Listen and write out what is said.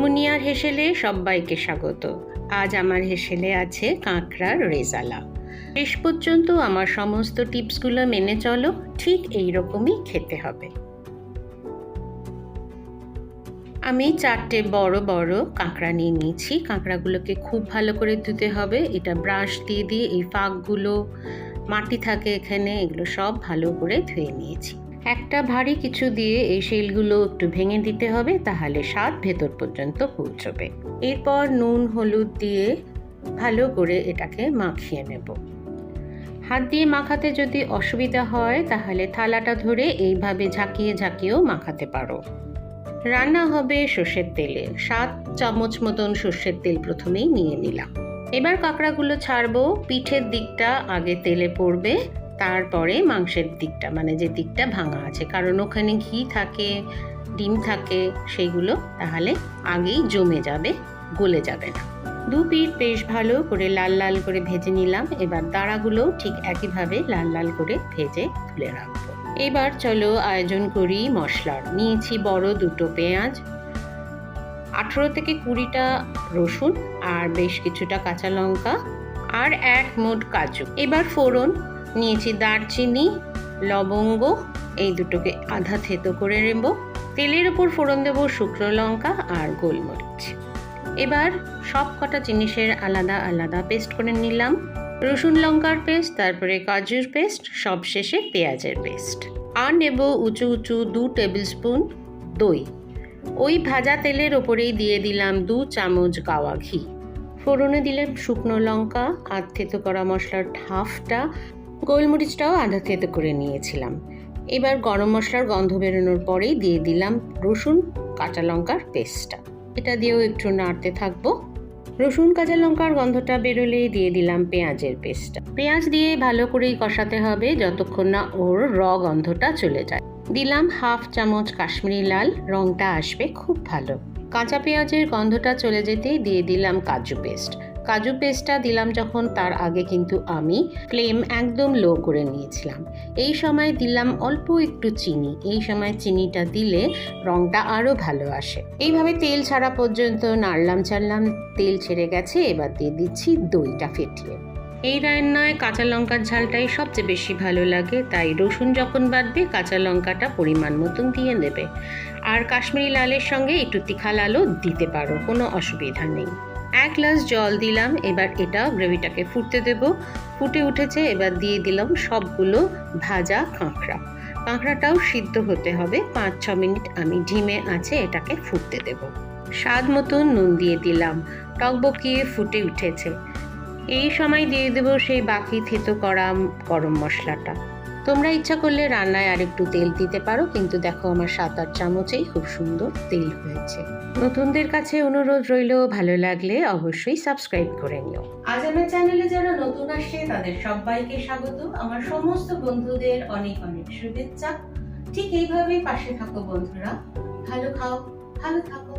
Meunière হেসেলে সবাইকে স্বাগত। আজ আমার হেসেলে আছে কাঁকড়ার রেজালা। শেষ পর্যন্ত আমার সমস্ত টিপসগুলো মেনে চলো, ঠিক এই রকমই খেতে হবে। আমি 4টে বড় বড় কাঁকড়া নিয়ে নিয়েছি। কাঁকড়াগুলোকে খুব ভালো করে ধুতে হবে। এটা ব্রাশ দিয়ে দিয়ে এই ফাঁকগুলো মাটি থাকে এখানে, এগুলো সব ভালো করে ধুয়ে নিয়েছি। একটা ভারী কিছু দিয়ে এই শেলগুলো একটু ভেঙে দিতে হবে, তাহলে স্বাদ ভেতর পর্যন্ত পৌঁছবে। এরপর নুন হলুদ দিয়ে ভালো করে এটাকে মাখিয়ে নেব। হাত দিয়ে মাখাতে যদি অসুবিধা হয় তাহলে থালাটা ধরে এইভাবে ঝাঁকিয়ে ঝাঁকিয়েও মাখাতে পারো। রান্না হবে সর্ষের তেলে। 7 চামচ মতন সর্ষের তেল প্রথমেই নিয়ে নিলাম। এবার কাঁকড়াগুলো ছাড়বো। পিঠের দিকটা আগে তেলে পড়বে, তারপরে মাংসের দিকটা, মানে যে দিকটা ভাঙা আছে, কারণ ওখানে ঘি থাকে, ডিম থাকে, সেইগুলো তাহলে আগেই জমে যাবে, গলে যাবে না। দু পিঠ বেশ ভালো করে লাল লাল করে ভেজে নিলাম। এবার দাঁড়াগুলো ঠিক একইভাবে লাল লাল করে ভেজে তুলে রাখবো। এবার চলো আয়োজন করি মশলার। নিয়েছি বড় 2টো পেঁয়াজ, 18 থেকে 20টা রসুন, আর বেশ কিছুটা কাঁচা লঙ্কা, আর 1 মুঠ কাজু। এবার ফোড়ন নিয়েছি দারচিনি, লবঙ্গ, এই দুটোকে আধা থেতো করে নেব। তেলের উপর ফোড়ন দেব শুকনো লঙ্কা আর গোলমরিচ। এবার সব কটা জিনিসের আলাদা আলাদা পেস্ট করে নিলাম। রসুন লঙ্কার পেস্ট, তারপরে কাজুর পেস্ট, সব শেষে পেঁয়াজের পেস্ট। আর নেব উঁচু উঁচু 2 টেবিল স্পুন দই। ওই ভাজা তেলের ওপরেই দিয়ে দিলাম 2 চামচ গাওয়া ঘি। ফোড়নে দিলাম শুকনো লঙ্কা, আধ থেতো করা মশলার হাফটা, গোলমরিচটাও আধা থেতো করে নিয়েছিলাম। এবার গরম মশলার গন্ধ বেরোনোর পরেই দিয়ে দিলাম রসুন কাঁচা লঙ্কার পেস্টটা। এটা দিয়েও একটু নাড়তে থাকবো। রসুন কাঁচা লঙ্কার গন্ধটা বেরোলে দিয়ে দিলাম পেঁয়াজের পেস্টটা। পেঁয়াজ দিয়ে ভালো করেই কষাতে হবে যতক্ষণ না ওর গন্ধটা চলে যায়। দিলাম 1/2 চামচ কাশ্মীরি লাল, রংটা আসবে খুব ভালো। কাঁচা পেঁয়াজের গন্ধটা চলে যেতেই দিয়ে দিলাম কাজু পেস্ট। কাজু পেস্টটা দিলাম যখন, তার আগে কিন্তু আমি ফ্লেম একদম লো করে নিয়েছিলাম। এই সময় দিলাম অল্প একটু চিনি। এই সময় চিনিটা দিলে রংটা আরও ভালো আসে। এইভাবে তেল ছাড়া পর্যন্ত নাড়লাম চাড়লাম, তেল ছেড়ে গেছে। এবার দিয়ে দিচ্ছি দইটা ফেটিয়ে। এই রান্নায় কাঁচা লঙ্কার ঝালটাই সবচেয়ে বেশি ভালো লাগে, তাই রসুন যখন বাটবে কাঁচা লঙ্কাটা পরিমাণ মতন দিয়ে দেবে। আর কাশ্মীরি লালের সঙ্গে একটু তিখা লালও দিতে পারো, কোনো অসুবিধা নেই। 1 গ্লাস জল দিলাম। এবার এটা গ্রেভিটাকে ফুটতে দেব। ফুটে উঠেছে, এবার দিয়ে দিলাম সবগুলো ভাজা কাঁকড়া। কাঁকড়াটাও সিদ্ধ হতে হবে। 5-6 মিনিট আমি ঢিমে আছে এটাকে ফুটতে দেব। স্বাদ মতন নুন দিয়ে দিলাম। টকবকিয়ে ফুটে উঠেছে। এই সময় দিয়ে দেব সেই বাকি থেতো করা গরম মশলাটা। তোমরা ইচ্ছা করলে রান্নায় আরেকটু তেল দিতে পারো, কিন্তু দেখো আমার 7-8 চামচেই খুব সুন্দর তেল হয়েছে। নতুনদের কাছে অনুরোধ রইল, ভালো লাগলে অবশ্যই সাবস্ক্রাইব করে নিও। আজ আমার চ্যানেলে যারা নতুন আসছে তাদের সবাইকে স্বাগত। আমার সমস্ত বন্ধুদের অনেক অনেক শুভেচ্ছা। ঠিক এইভাবেই পাশে থাকো বন্ধুরা। ভালো খাও, ভালো থাকো।